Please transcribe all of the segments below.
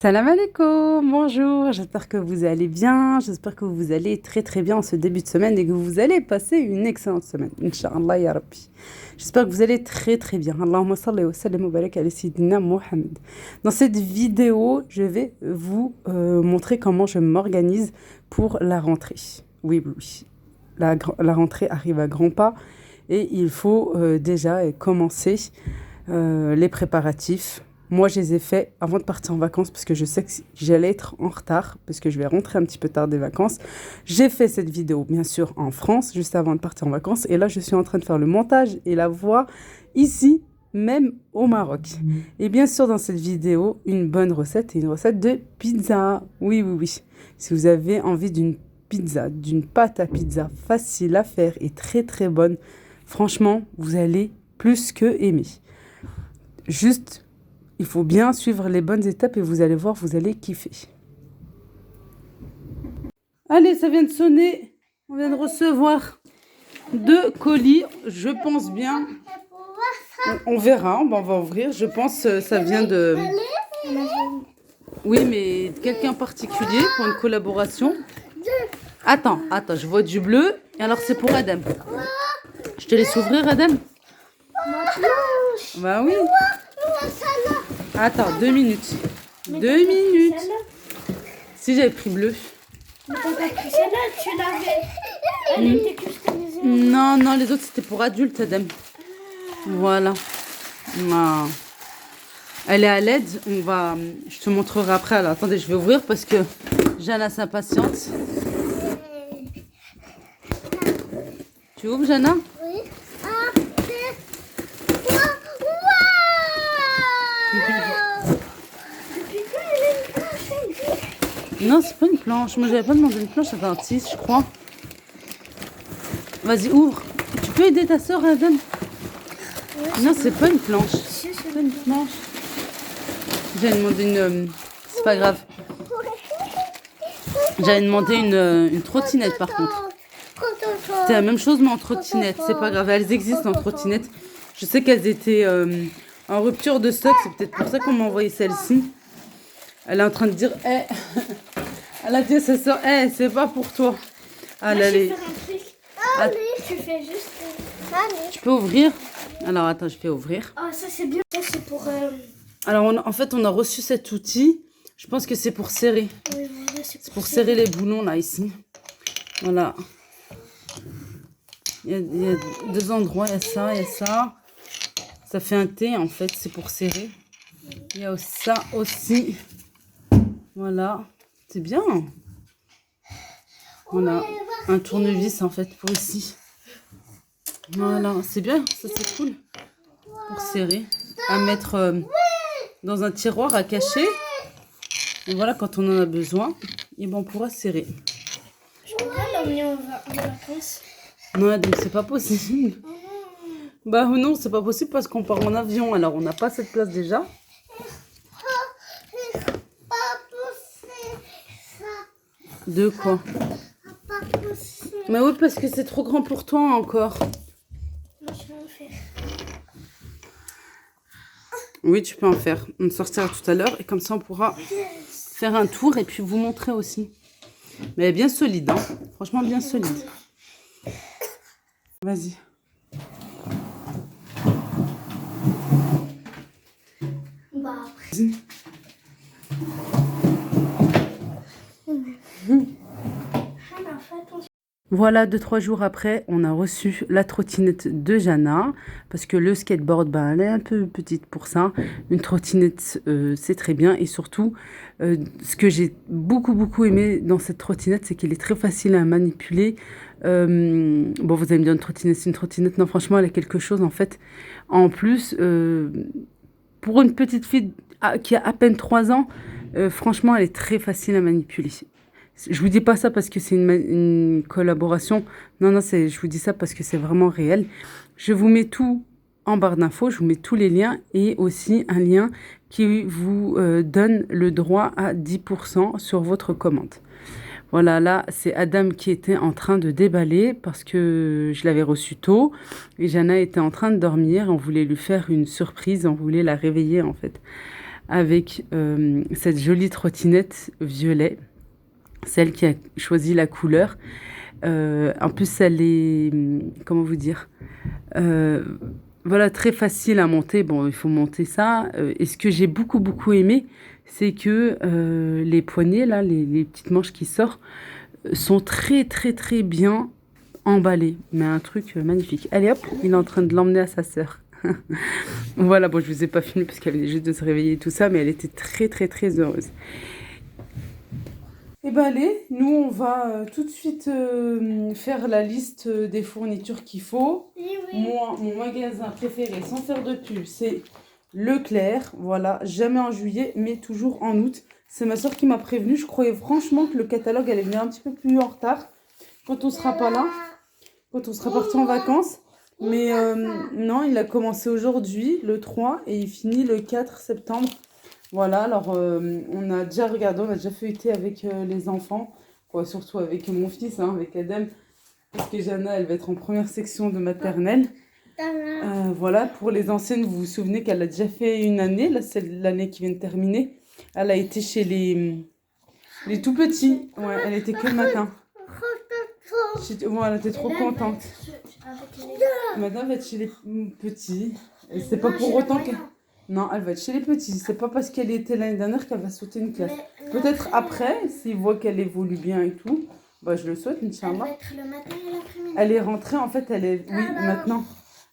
Salam alaikum, bonjour, j'espère que vous allez bien, j'espère que vous allez très très bien en ce début de semaine et que vous allez passer une excellente semaine, Inch'Allah ya Rabbi. J'espère que vous allez très très bien. Allahumma salli wa sallim wa barak ala Sayyidina Muhammad. Dans cette vidéo, je vais vous montrer comment je m'organise pour la rentrée. Oui, oui, oui. La rentrée arrive à grands pas et il faut déjà commencer les préparatifs. Moi, je les ai faits avant de partir en vacances parce que je sais que j'allais être en retard, parce que je vais rentrer un petit peu tard des vacances. J'ai fait cette vidéo, bien sûr, en France, juste avant de partir en vacances. Et là, je suis en train de faire le montage et la voix ici, même au Maroc. Et bien sûr, dans cette vidéo, une bonne recette et une recette de pizza. Oui, oui, oui. Si vous avez envie d'une pizza, d'une pâte à pizza facile à faire et très, très bonne, franchement, vous allez plus que aimer. Juste... il faut bien suivre les bonnes étapes et vous allez voir, vous allez kiffer. Allez, ça vient de sonner. On vient de recevoir 2 colis, je pense bien. On verra, on va ouvrir. Je pense que ça vient de... oui, mais quelqu'un particulier pour une collaboration. Attends, je vois du bleu. Et alors, c'est pour Adam. Je te laisse ouvrir, Adam? Bah oui. Attends, 2 minutes. 2 minutes. Si j'avais pris bleu. Mais quand t'as pris celle-là, tu l'avais. Elle était customisée. Non, les autres c'était pour adultes, Adam. Voilà. Non. Elle est à l'aide. Je te montrerai après. Alors attendez, je vais ouvrir parce que Jana s'impatiente. Tu ouvres, Jana? Oui. Non, c'est pas une planche. Moi, j'avais pas demandé une planche à dentiste, je crois. Vas-y, ouvre. Tu peux aider ta soeur, Adam? Oui, non, c'est pas une planche. C'est pas une planche. J'avais demandé une... c'est pas grave. J'avais demandé une trottinette, par contre. C'est la même chose, mais en trottinette. C'est pas grave. Elles existent en trottinette. Je sais qu'elles étaient en rupture de stock. C'est peut-être pour ça qu'on m'a envoyé celle-ci. Elle est en train de dire, elle a dit à sa soeur, c'est pas pour toi. Allez. Allez, tu fais juste. Allez. Tu peux ouvrir? Alors attends, je vais ouvrir. Ah, ça c'est bien. Ça c'est pour. Alors en fait, on a reçu cet outil. Je pense que c'est pour serrer. Oui, voilà, c'est pour serrer les boulons là ici. Voilà. Il y a 2 endroits, il y a ça. Ça fait un T en fait, c'est pour serrer. Il y a ça aussi. Voilà, c'est bien. Voilà, un tournevis en fait pour ici. Voilà, c'est bien, ça c'est cool. Pour serrer, à mettre dans un tiroir à cacher. Et voilà, quand on en a besoin, et ben on pourra serrer. Je peux pas l'emmener en vacances. Non, donc c'est pas possible. Bah non, c'est pas possible parce qu'on part en avion. Alors on n'a pas cette place déjà. De quoi? Mais oui, parce que c'est trop grand pour toi encore. Moi, je vais en faire. Oui, tu peux en faire. On sortira tout à l'heure et comme ça on pourra faire un tour et puis vous montrer aussi. Mais elle est bien solide, hein. Franchement bien solide. Vas-y. Bah après. Voilà, 2-3 jours après, on a reçu la trottinette de Jana, parce que le skateboard, elle est un peu petite pour ça. Une trottinette, c'est très bien. Et surtout, ce que j'ai beaucoup aimé dans cette trottinette, c'est qu'elle est très facile à manipuler. Bon, vous allez me dire, une trottinette, c'est une trottinette. Non, franchement, elle a quelque chose, en fait. En plus, pour une petite fille qui a à peine 3 ans, franchement, elle est très facile à manipuler. Je vous dis pas ça parce que c'est une collaboration. Non, je vous dis ça parce que c'est vraiment réel. Je vous mets tout en barre d'infos. Je vous mets tous les liens et aussi un lien qui vous donne le droit à 10% sur votre commande. Voilà, là, c'est Adam qui était en train de déballer parce que je l'avais reçu tôt. Et Jana était en train de dormir. On voulait lui faire une surprise. On voulait la réveiller, en fait. avec cette jolie trottinette violet, celle qui a choisi la couleur. En plus, elle est, comment vous dire, euh, voilà, très facile à monter. Bon, il faut monter ça. Et ce que j'ai beaucoup aimé, c'est que les poignets, là, les petites manches qui sortent, sont très bien emballées. Mais un truc magnifique. Allez hop, il est en train de l'emmener à sa sœur. Voilà, bon, je vous ai pas filmé parce qu'elle venait juste de se réveiller et tout ça, mais elle était très heureuse. Et ben allez, nous on va tout de suite faire la liste des fournitures qu'il faut. Oui, oui. Moi, mon magasin préféré, sans faire de pub, c'est Leclerc. Voilà, jamais en juillet, mais toujours en août. C'est ma soeur qui m'a prévenu. Je croyais franchement que le catalogue allait venir un petit peu plus en retard quand on sera pas là, quand on sera parti en vacances. Mais non, il a commencé aujourd'hui, le 3, et il finit le 4 septembre. Voilà, alors on a déjà regardé, on a déjà feuilleté avec les enfants, quoi, surtout avec mon fils, hein, avec Adam, parce que Jana, elle va être en première section de maternelle. Voilà, pour les anciennes, vous vous souvenez qu'elle a déjà fait une année, là c'est l'année qui vient de terminer. Elle a été chez les tout petits, ouais, elle était que le matin. Voilà, t'es trop contente. Madame va être chez les petits, et c'est pas pour autant qu'elle... Non, elle va être chez les petits. C'est pas parce qu'elle était l'année dernière qu'elle va sauter une classe. Peut-être après, s'ils voient qu'elle évolue bien et tout, bah je le souhaite, Elle Inch'Allah. va être le matin et l'après-midi. Elle est rentrée, en fait, elle est... Oui, maintenant.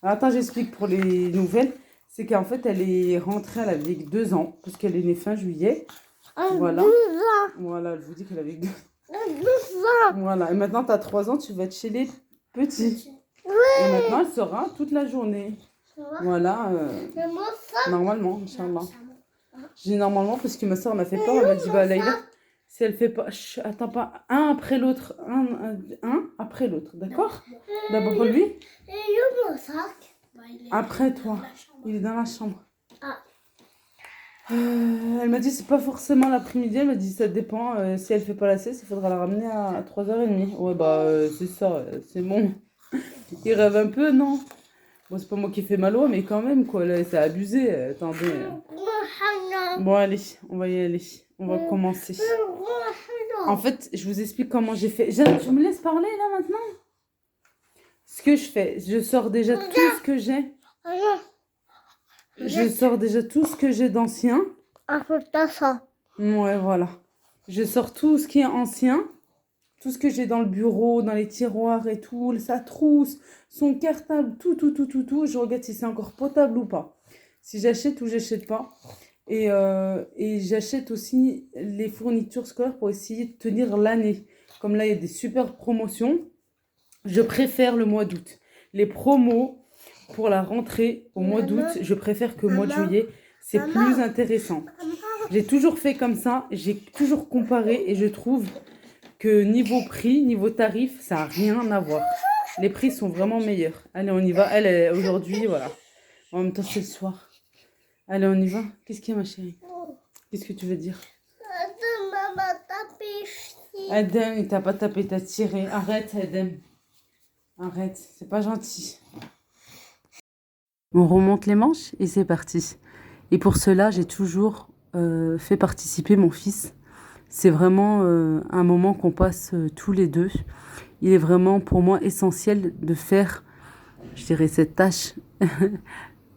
Alors, attends, j'explique pour les nouvelles. C'est qu'en fait, elle est rentrée, elle avait 2 ans, parce qu'elle est née fin juillet. Voilà. Voilà, je vous dis qu'elle avait 2 ans. Voilà, et maintenant, tu as 3 ans, tu vas être chez les petits. Et maintenant, elle sera toute la journée. Voilà, normalement, Inch'Allah. J'ai normalement parce que ma soeur m'a fait peur, elle m'a dit bah Laïla, si elle fait pas, chut, attends pas, un après l'autre, un après l'autre, d'accord? D'abord lui, après toi, il est dans la chambre. Elle m'a dit c'est pas forcément l'après-midi, elle m'a dit ça dépend, si elle fait pas la sieste, il faudra la ramener à 3h30. Ouais bah c'est ça, c'est bon. Il rêve un peu, non? Bon, c'est pas moi qui fais mal au, mais quand même, quoi, là, c'est abusé. Attendez. Bon, allez, on va y aller. On va commencer. En fait, je vous explique comment j'ai fait. Tu me laisses parler, là, maintenant? Ce que je fais, je sors déjà tout ce que j'ai. Je sors déjà tout ce que j'ai d'ancien. Ouais, voilà. Je sors tout ce qui est ancien. Tout ce que j'ai dans le bureau, dans les tiroirs et tout, sa trousse, son cartable, tout. Je regarde si c'est encore potable ou pas. Si j'achète ou j'achète pas. Et j'achète aussi les fournitures scolaires pour essayer de tenir l'année. Comme là, il y a des super promotions. Je préfère le mois d'août. Les promos pour la rentrée au mois d'août, je préfère que le mois de juillet. C'est plus intéressant. J'ai toujours fait comme ça. J'ai toujours comparé et je trouve que niveau prix, niveau tarif, ça n'a rien à voir. Les prix sont vraiment meilleurs. Allez, on y va. Elle, aujourd'hui, voilà. En même temps, c'est le soir. Allez, on y va. Qu'est-ce qu'il y a, ma chérie? Qu'est-ce que tu veux dire? Adam, il t'a pas tapé, il t'a tiré. Arrête, Adam. Arrête, c'est pas gentil. On remonte les manches et c'est parti. Et pour cela, j'ai toujours fait participer mon fils. C'est vraiment un moment qu'on passe tous les deux. Il est vraiment pour moi essentiel de faire, je dirais, cette tâche,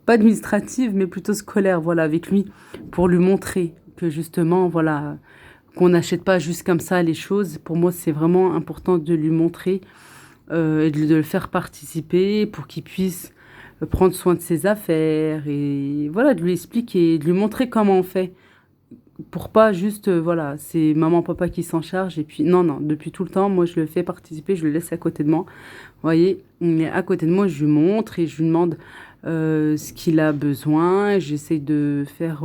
pas administrative, mais plutôt scolaire, voilà, avec lui, pour lui montrer que justement, voilà, qu'on n'achète pas juste comme ça les choses. Pour moi, c'est vraiment important de lui montrer et de le faire participer pour qu'il puisse prendre soin de ses affaires et voilà, de lui expliquer, de lui montrer comment on fait. Pour pas juste, voilà, c'est maman, papa qui s'en charge. Et puis, non, depuis tout le temps, moi, je le fais participer, je le laisse à côté de moi. Vous voyez, il est à côté de moi, je lui montre et je lui demande ce qu'il a besoin. J'essaye de faire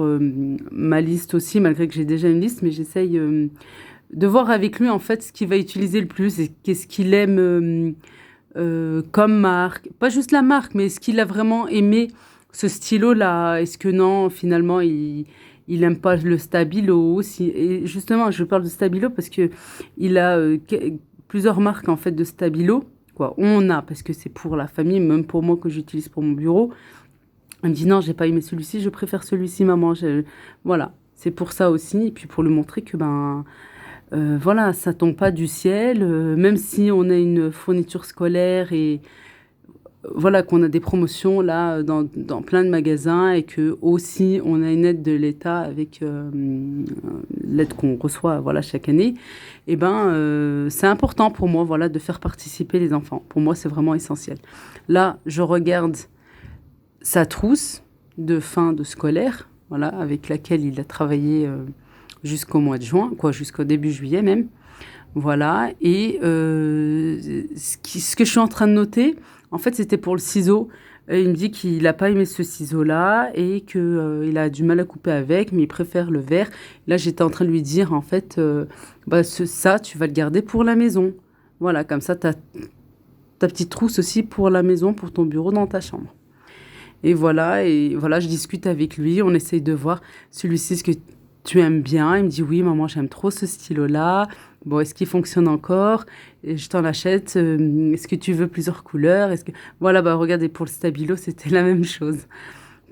ma liste aussi, malgré que j'ai déjà une liste, mais j'essaye de voir avec lui, en fait, ce qu'il va utiliser le plus et qu'est-ce qu'il aime comme marque. Pas juste la marque, mais ce qu'il a vraiment aimé, ce stylo-là. Est-ce que non, finalement, il aime pas le Stabilo. Et justement, je parle de Stabilo parce que il a plusieurs marques en fait de Stabilo. Quoi, on a parce que c'est pour la famille, même pour moi que j'utilise pour mon bureau. Elle me dit non, j'ai pas aimé celui-ci, je préfère celui-ci, maman. Voilà, c'est pour ça aussi. Et puis pour lui montrer que voilà, ça tombe pas du ciel. Même si on a une fourniture scolaire et voilà qu'on a des promotions là dans plein de magasins et que aussi on a une aide de l'État avec l'aide qu'on reçoit voilà chaque année. Et c'est important pour moi voilà de faire participer les enfants. Pour moi, c'est vraiment essentiel. Là, je regarde sa trousse de fin de scolaire, voilà, avec laquelle il a travaillé jusqu'au mois de juin, quoi, jusqu'au début juillet même. Voilà. Et ce que je suis en train de noter, en fait, c'était pour le ciseau. Il me dit qu'il n'a pas aimé ce ciseau-là et qu'il a du mal à couper avec, mais il préfère le vert. Là, j'étais en train de lui dire, en fait, ça, tu vas le garder pour la maison. Voilà, comme ça, tu as ta petite trousse aussi pour la maison, pour ton bureau dans ta chambre. Et voilà, je discute avec lui, on essaye de voir celui-ci, est-ce que tu aimes bien? Il me dit oui, maman, j'aime trop ce stylo-là. Bon, est-ce qu'il fonctionne encore? Et je t'en achète. Est-ce que tu veux plusieurs couleurs? Voilà, regardez, pour le stabilo, c'était la même chose.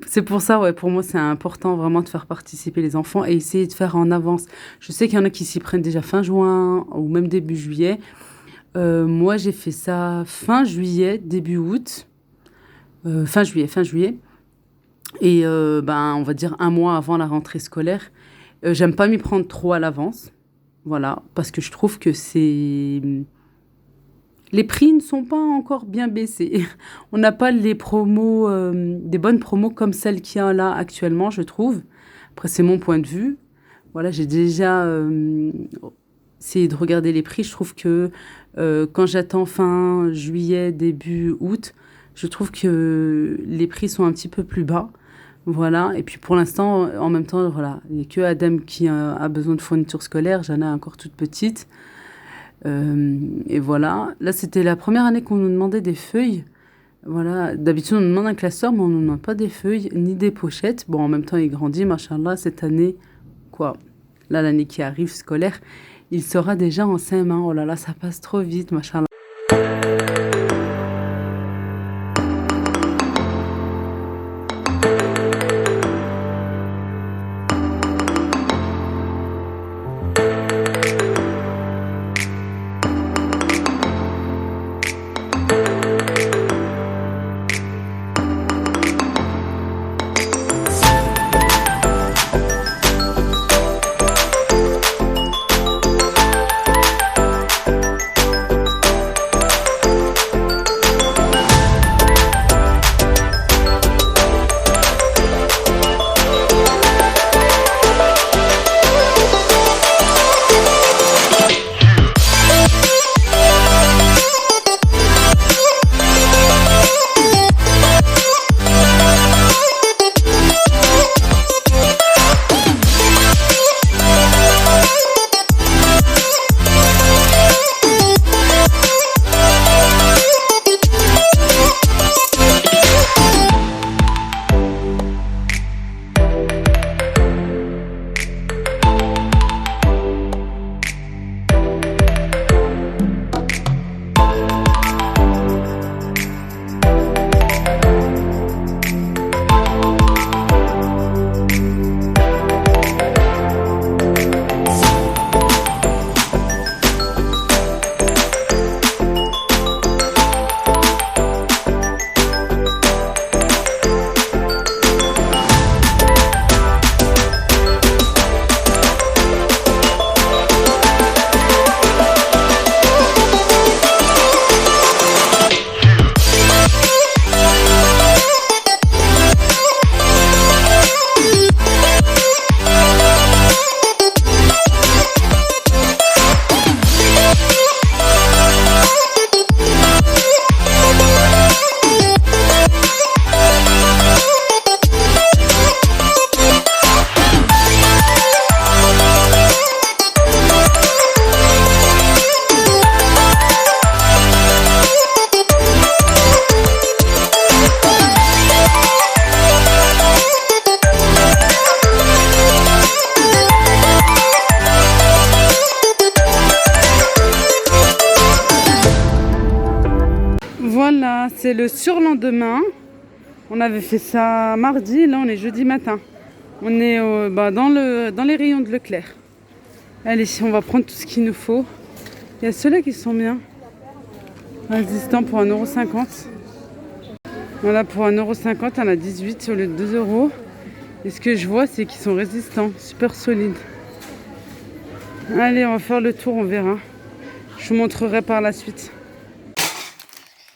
C'est pour ça, ouais, pour moi, c'est important vraiment de faire participer les enfants et essayer de faire en avance. Je sais qu'il y en a qui s'y prennent déjà fin juin ou même début juillet. Moi, j'ai fait ça fin juillet, début août. Fin juillet. Et on va dire un mois avant la rentrée scolaire. J'aime pas m'y prendre trop à l'avance. Voilà, parce que je trouve que les prix ne sont pas encore bien baissés. On n'a pas les promos, des bonnes promos comme celles qu'il y a là actuellement, je trouve. Après, c'est mon point de vue. Voilà, j'ai déjà essayé de regarder les prix. Je trouve que quand j'attends fin juillet, début août, je trouve que les prix sont un petit peu plus bas. Voilà. Et puis pour l'instant, en même temps, voilà, il n'y a que Adam qui a besoin de fourniture scolaire. Jana est encore toute petite. Et voilà. Là, c'était la première année qu'on nous demandait des feuilles. Voilà. D'habitude, on nous demande un classeur, mais on ne nous demande pas des feuilles ni des pochettes. Bon, en même temps, il grandit, machallah, cette année, quoi. Là, l'année qui arrive, scolaire, il sera déjà en CM1. Oh là là, ça passe trop vite, machallah. Voilà, c'est le surlendemain. On avait fait ça mardi, là on est jeudi matin. On est dans les rayons de Leclerc. Allez, on va prendre tout ce qu'il nous faut. Il y a ceux-là qui sont bien. Résistants pour 1,50 €. Voilà, pour 1,50 €, on a 18 au lieu de 2 €. Et ce que je vois, c'est qu'ils sont résistants, super solides. Allez, on va faire le tour, on verra. Je vous montrerai par la suite.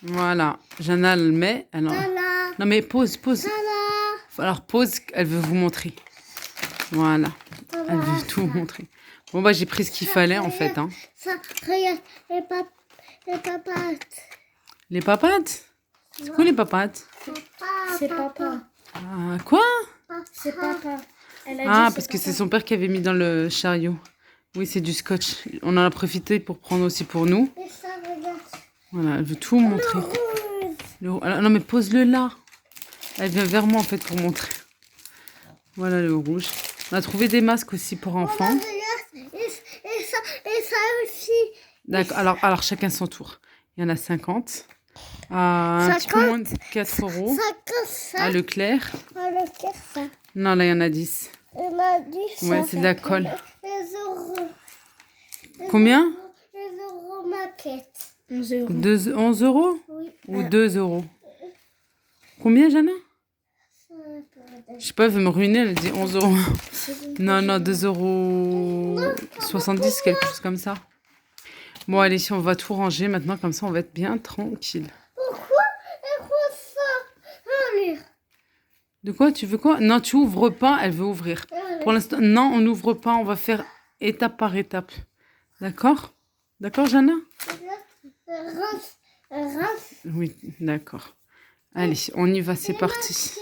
Voilà, Jana le met. Alors... Non mais pause. Alors pause, elle veut vous montrer. Voilà, elle veut tout vous montrer. Bon bah j'ai pris ce qu'il fallait en fait. Hein. Ça, regarde, les papates. Les papates? C'est quoi les papates? C'est papa. Ah, quoi? C'est papa. Ah, parce que c'est son père qui avait mis dans le chariot. Oui, c'est du scotch. On en a profité pour prendre aussi pour nous. Et ça, regarde. Voilà, elle veut tout montrer. Alors, non mais pose-le là. Elle vient vers moi en fait pour montrer. Voilà le rouge. On a trouvé des masques aussi pour enfants. Et ça aussi. D'accord, alors chacun son tour. Il y en a 50. Un petit peu moins de 4 €. 50, À Leclerc. À Leclerc, ça. Non, là il y en a 10. Il m'a dit Ouais, ça. c'est de la colle. Les euros. Combien? Les euros maquette. 11 €? Oui. Ou 2 €? Combien, Jana? Je sais pas, elle veut me ruiner, elle dit 11 €. Non, 2,70 €, quelque chose comme ça. Bon, allez, si on va tout ranger maintenant, comme ça, on va être bien tranquille. Pourquoi ça? Allez. De quoi? Tu veux quoi? Non, tu ouvres pas, elle veut ouvrir. Pour l'instant, non, on n'ouvre pas, on va faire étape par étape. D'accord? D'accord, Jana? Rince. Oui, d'accord. Allez, on y va, c'est parti.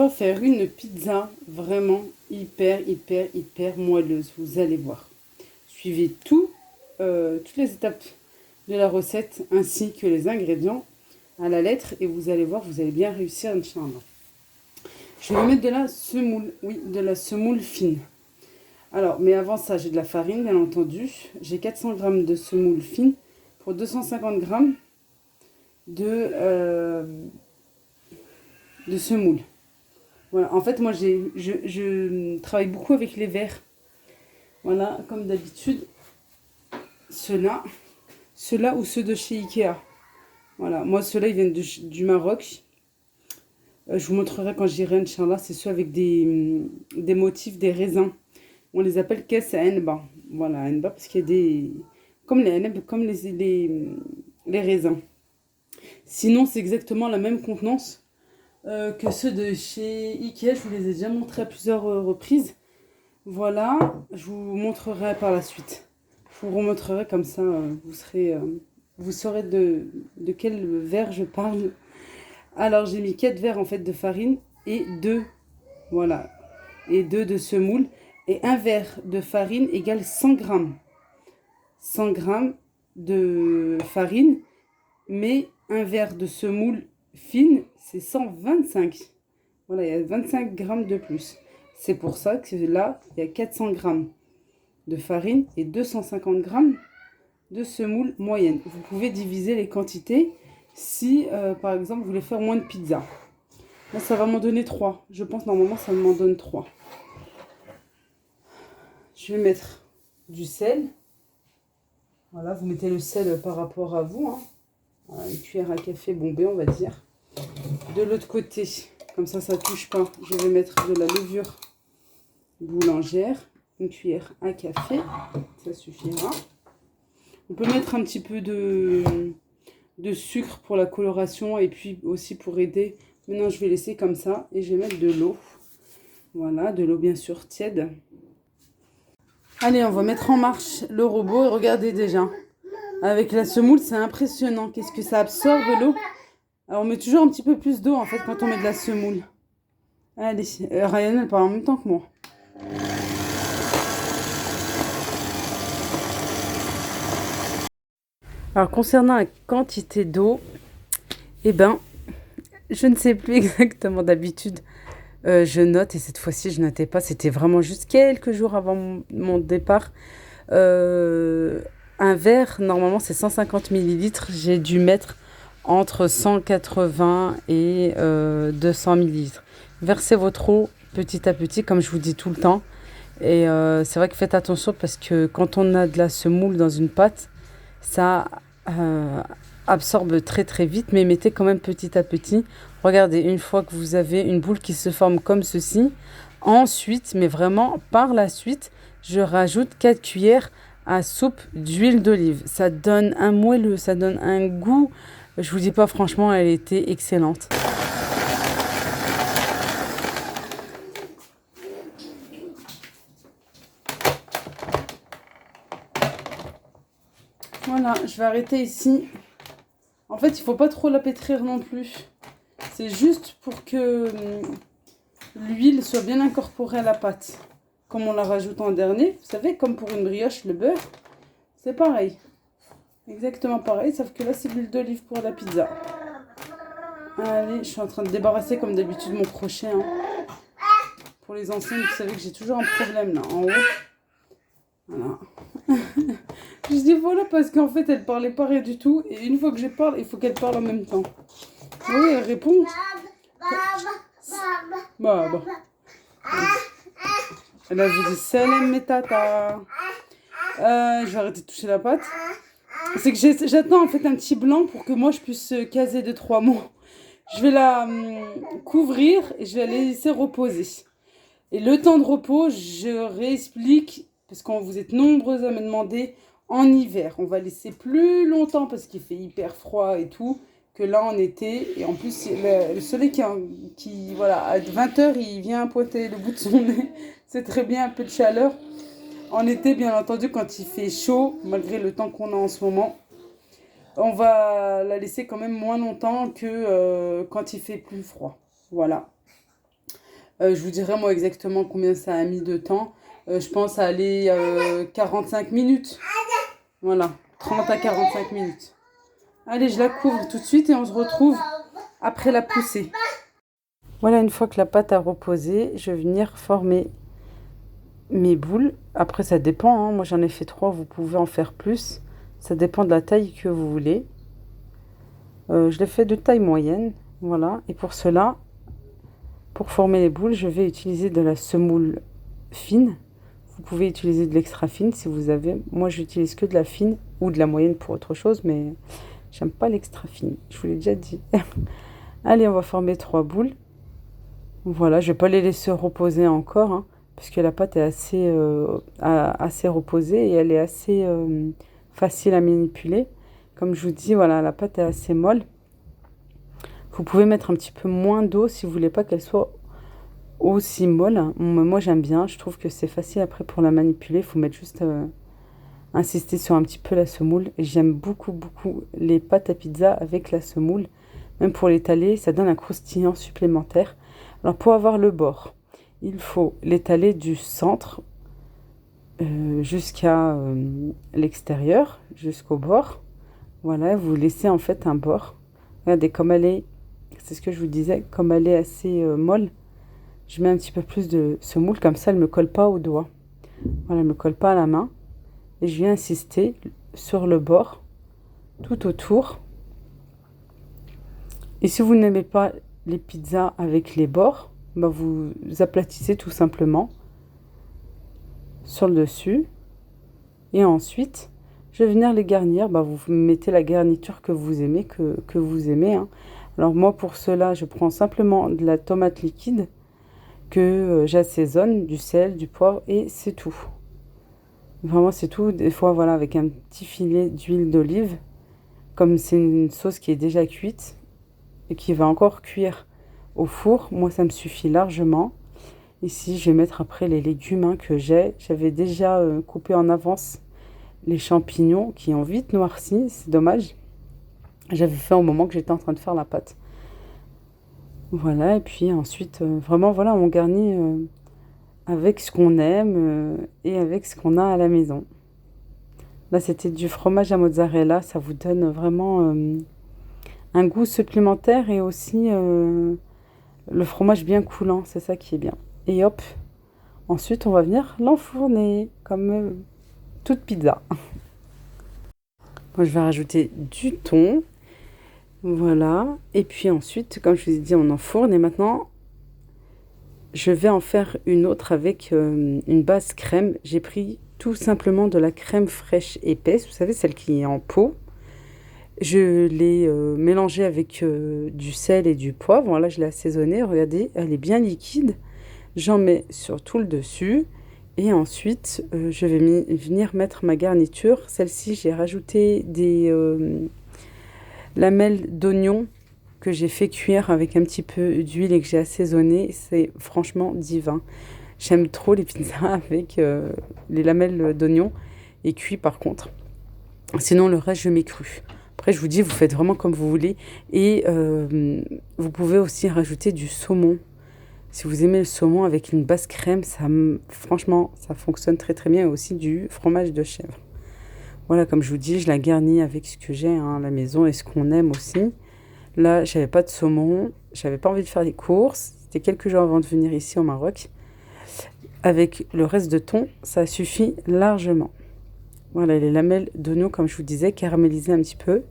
va faire une pizza vraiment hyper moelleuse. Vous allez voir. Suivez toutes les étapes de la recette ainsi que les ingrédients à la lettre et vous allez voir, vous allez bien réussir, Inch'Allah. Je vais mettre de la semoule, oui, de la semoule fine. Alors, mais avant ça, j'ai de la farine, bien entendu. J'ai 400 g de semoule fine pour 250 g de semoule. Voilà, en fait, moi, je travaille beaucoup avec les verres. Voilà, comme d'habitude, ceux-là ou ceux de chez Ikea. Voilà, moi, ceux-là, ils viennent du Maroc. Je vous montrerai quand j'irai, Inch'Allah, c'est ceux avec des motifs, des raisins. On les appelle caisse à enba. Voilà, enba, parce qu'il y a des... Comme les raisins. Sinon, c'est exactement la même contenance que ceux de chez Ikea. Je vous les ai déjà montrés à plusieurs reprises. Voilà, je vous montrerai par la suite. Je vous remontrerai comme ça, vous saurez de quel verre je parle. Alors, j'ai mis 4 verres en fait de farine et 2, voilà, et 2 de semoule. Et un verre de farine égale 100 g. 100 g de farine, mais un verre de semoule fine, c'est 125. Voilà, il y a 25 g de plus. C'est pour ça que là, il y a 400 g de farine et 250 g de semoule moyenne. Vous pouvez diviser les quantités si, par exemple, vous voulez faire moins de pizza. Là, ça va m'en donner 3. Je pense normalement, ça m'en donne 3. Je vais mettre du sel. Voilà, vous mettez le sel par rapport à vous. Hein. Voilà, une cuillère à café bombée, on va dire. De l'autre côté, comme ça ne touche pas, je vais mettre de la levure boulangère. Une cuillère à café, ça suffira. On peut mettre un petit peu de sucre pour la coloration et puis aussi pour aider. Maintenant, je vais laisser comme ça et je vais mettre de l'eau. Voilà, de l'eau bien sûr tiède. Allez, on va mettre en marche le robot et regardez déjà. Avec la semoule, c'est impressionnant. Qu'est-ce que ça absorbe l'eau? Alors, on met toujours un petit peu plus d'eau en fait quand on met de la semoule. Allez, Ryan, elle parle en même temps que moi. Alors, concernant la quantité d'eau, eh ben, je ne sais plus exactement d'habitude. Je note, et cette fois-ci, je notais pas. C'était vraiment juste quelques jours avant mon départ. Un verre, normalement, c'est 150 ml. J'ai dû mettre entre 180 et 200 ml. Versez votre eau petit à petit, comme je vous dis tout le temps. Et c'est vrai que faites attention parce que quand on a de la semoule dans une pâte, ça absorbe très vite, mais mettez quand même petit à petit. Regardez, une fois que vous avez une boule qui se forme comme ceci, ensuite, mais vraiment par la suite, je rajoute 4 cuillères à soupe d'huile d'olive. Ça donne un moelleux, ça donne un goût. Je vous dis pas, franchement, elle était excellente. Voilà, je vais arrêter ici. En fait, il faut pas trop la pétrir non plus. C'est juste pour que l'huile soit bien incorporée à la pâte. Comme on la rajoute en dernier. Vous savez, comme pour une brioche, le beurre. C'est pareil. Exactement pareil, sauf que là, c'est l'huile d'olive pour la pizza. Allez, je suis en train de débarrasser comme d'habitude mon crochet. Hein. Pour les enseignes, vous savez que j'ai toujours un problème là, en haut. Voilà. Je dis voilà parce qu'en fait, elle parlait pas rien du tout. Et une fois que je parle, il faut qu'elle parle en même temps. Oui, elle répond. Baba. Elle a dit salam metata. Je vais arrêter de toucher la pâte. C'est que j'attends en fait un petit blanc pour que moi je puisse caser 2-3 mots. Je vais la couvrir et je vais la laisser reposer. Et le temps de repos, je réexplique, parce que vous êtes nombreuses à me demander, en hiver. On va laisser plus longtemps parce qu'il fait hyper froid et tout, que là en été. Et en plus, le soleil qui voilà, à 20h, il vient pointer le bout de son nez. C'est très bien, un peu de chaleur. En été, bien entendu, quand il fait chaud, malgré le temps qu'on a en ce moment, on va la laisser quand même moins longtemps que quand il fait plus froid. Voilà. Je vous dirai moi exactement combien ça a mis de temps. Je pense à aller 45 minutes. Voilà, 30 à 45 minutes. Allez, je la couvre tout de suite et on se retrouve après la poussée. Voilà, une fois que la pâte a reposé, je vais venir former mes boules. Après, ça dépend, hein. Moi, j'en ai fait 3, vous pouvez en faire plus. Ça dépend de la taille que vous voulez. Je l'ai fait de taille moyenne. Voilà. Et pour cela, pour former les boules, je vais utiliser de la semoule fine. Vous pouvez utiliser de l'extra fine si vous avez. Moi, j'utilise que de la fine ou de la moyenne pour autre chose, mais j'aime pas l'extra fine. Je vous l'ai déjà dit. Allez, on va former 3 boules. Voilà, je vais pas les laisser reposer encore, hein, puisque la pâte est assez reposée et elle est assez facile à manipuler. Comme je vous dis, voilà, la pâte est assez molle. Vous pouvez mettre un petit peu moins d'eau si vous voulez pas qu'elle soit aussi molle. Moi, j'aime bien. Je trouve que c'est facile après pour la manipuler. Il faut mettre juste insister sur un petit peu la semoule. Et j'aime beaucoup, beaucoup les pâtes à pizza avec la semoule. Même pour l'étaler, ça donne un croustillant supplémentaire. Alors, pour avoir le bord, il faut l'étaler du centre jusqu'à l'extérieur, jusqu'au bord. Voilà, vous laissez en fait un bord. Regardez, comme elle est, c'est ce que je vous disais, comme elle est assez molle, je mets un petit peu plus de semoule, comme ça elle ne me colle pas au doigt. Voilà, elle ne me colle pas à la main. Et je viens insister sur le bord, tout autour. Et si vous n'aimez pas les pizzas avec les bords, bah vous aplatissez tout simplement sur le dessus. Et ensuite, je vais venir les garnir. Bah vous mettez la garniture que vous aimez, que vous aimez, hein. Alors moi, pour cela, je prends simplement de la tomate liquide que j'assaisonne, du sel, du poivre et c'est tout. Vraiment, c'est tout. Des fois, voilà, avec un petit filet d'huile d'olive, comme c'est une sauce qui est déjà cuite et qui va encore cuire au four, moi, ça me suffit largement. Ici, je vais mettre après les légumes, hein, que j'ai. J'avais déjà coupé en avance les champignons qui ont vite noirci, c'est dommage. J'avais fait au moment que j'étais en train de faire la pâte. Voilà, et puis ensuite, vraiment, voilà, on garnit avec ce qu'on aime et avec ce qu'on a à la maison. Là, c'était du fromage à mozzarella, ça vous donne vraiment un goût supplémentaire et aussi le fromage bien coulant, c'est ça qui est bien. Et hop, ensuite, on va venir l'enfourner comme toute pizza. Moi, je vais rajouter du thon. Voilà. Et puis ensuite, comme je vous ai dit, on enfourne. Et maintenant, je vais en faire une autre avec une base crème. J'ai pris tout simplement de la crème fraîche épaisse. Vous savez, celle qui est en pot. Je l'ai mélangée avec du sel et du poivre. Voilà, je l'ai assaisonnée. Regardez, elle est bien liquide. J'en mets sur tout le dessus. Et ensuite, je vais venir mettre ma garniture. Celle-ci, j'ai rajouté des lamelles d'oignon que j'ai fait cuire avec un petit peu d'huile et que j'ai assaisonné. C'est franchement divin. J'aime trop les pizzas avec les lamelles d'oignon et cuit par contre. Sinon, le reste, je mets cru. Après, je vous dis, vous faites vraiment comme vous voulez. Et vous pouvez aussi rajouter du saumon. Si vous aimez le saumon avec une basse crème, franchement, ça fonctionne très très bien. Et aussi du fromage de chèvre. Voilà, comme je vous dis, je la garnis avec ce que j'ai, hein, à la maison et ce qu'on aime aussi. Là, j'avais pas de saumon, j'avais pas envie de faire les courses. C'était quelques jours avant de venir ici au Maroc. Avec le reste de thon, ça suffit largement. Voilà, les lamelles d'oignon, comme je vous disais, caramélisées un petit peu.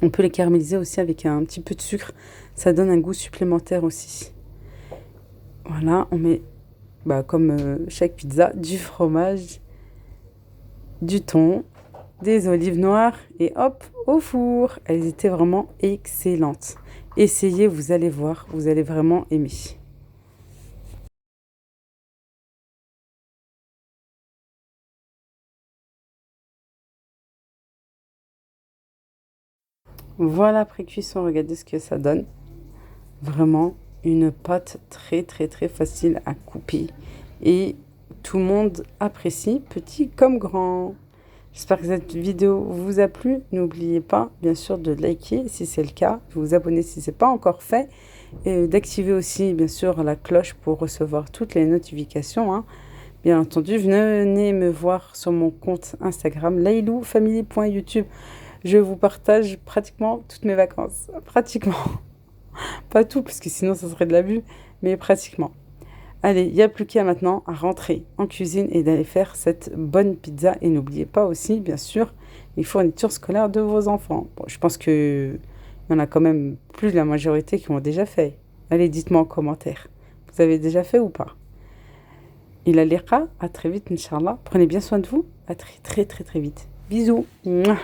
On peut les caraméliser aussi avec un petit peu de sucre. Ça donne un goût supplémentaire aussi. Voilà, on met, comme chaque pizza, du fromage, du thon, des olives noires et hop, au four. Elles étaient vraiment excellentes. Essayez, vous allez voir, vous allez vraiment aimer. Voilà, après cuisson, regardez ce que ça donne. Vraiment une pâte très très très facile à couper et tout le monde apprécie, petit comme grand. J'espère que cette vidéo vous a plu. N'oubliez pas, bien sûr, de liker si c'est le cas, de vous abonner si ce n'est pas encore fait, et d'activer aussi, bien sûr, la cloche pour recevoir toutes les notifications, hein. Bien entendu, venez me voir sur mon compte Instagram, layloufamily.youtube. Je vous partage pratiquement toutes mes vacances. Pratiquement. Pas tout, parce que sinon ça serait de l'abus, mais pratiquement. Allez, il n'y a plus qu'à maintenant à rentrer en cuisine et d'aller faire cette bonne pizza. Et n'oubliez pas aussi, bien sûr, les fournitures scolaires de vos enfants. Bon, je pense qu'il y en a quand même plus de la majorité qui ont déjà fait. Allez, dites-moi en commentaire. Vous avez déjà fait ou pas? Il a l'air à très vite, Inch'Allah. Prenez bien soin de vous. À très très très très vite. Bisous. Mouah.